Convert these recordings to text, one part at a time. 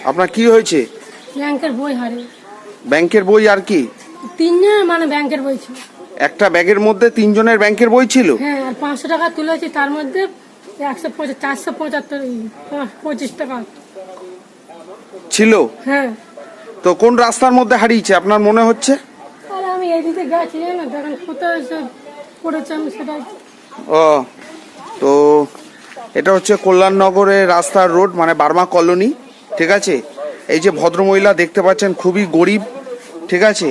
আপনার কি হয়েছে? ব্যাংকের বই হারে। ব্যাংকের বই আর কি? তিনজন মানে ব্যাংকের বই ছিল। একটা ব্যাগের মধ্যে তিনজনের ব্যাংকের বই ছিল? হ্যাঁ, আর 500 টাকা তুলেছি, তার মধ্যে 475 টাকা ছিল। হ্যাঁ। তো কোন রাস্তার মধ্যে হারিয়েছে আপনার মনে হচ্ছে? আর আমি এইদিকে গেছি না, দেখেন কোথায় এসে পড়েছে, আমি সেটাই। ও, তো এটা হচ্ছে কল্যাণনগরের রাস্তার রোড, মানে বার্মা কলোনি। ঠিক আছে, এই যে ভদ্রমহিলা দেখতে পাচ্ছেন খুবই গরিব। ঠিক আছে,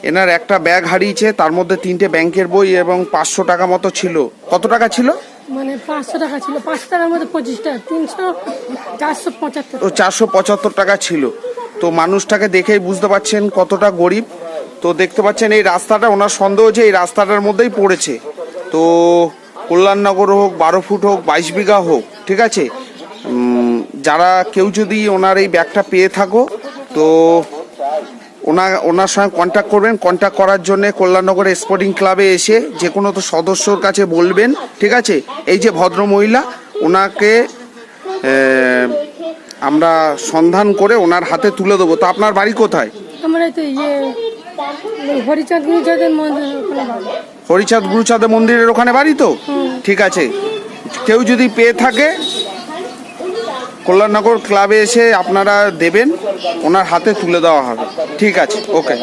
এনার একটা ব্যাগ হারিয়েছে, তার মধ্যে 3টে ব্যাংকের বই এবং 500 টাকা মতো ছিল। কত টাকা ছিল? মানে 500 টাকা ছিল, 5 টাকার মধ্যে 25 টাকা, 300, 475। তো 475 টাকা ছিল। তো মানুষটাকে দেখেই বুঝতে পারছেন কতটা গরিব। তো দেখতে পাচ্ছেন এই রাস্তাটা, ওনার সন্দেহ যে এই রাস্তাটার মধ্যেই পড়েছে। তো কল্যাণনগর হোক, 12 ফুট হোক, 22 বিঘা হোক, ঠিক আছে, যারা কেউ যদি ওনার এই ব্যাগটা পেয়ে থাকো, তো ওনার সঙ্গে কন্ট্যাক্ট করবেন। কন্ট্যাক্ট করার জন্য কল্যাণনগর স্পোর্টিং ক্লাবে এসে যে কোনো তো সদস্যর কাছে বলবেন। ঠিক আছে, এই যে ভদ্রমহিলা, ওনাকে আমরা সন্ধান করে ওনার হাতে তুলে দেবো। তো আপনার বাড়ি কোথায়? আমরা তো হরিচাঁদ গুরুচাঁদের মন্দির। হরিচাঁদ গুরুচাঁদের মন্দিরের ওখানে বাড়ি তো? ঠিক আছে, কেউ যদি পেয়ে থাকে কল্যাণনগর ক্লাবে এসে আপনারা দেবেন, ওনার হাতে তুলে দেওয়া হবে। ঠিক আছে, ওকে।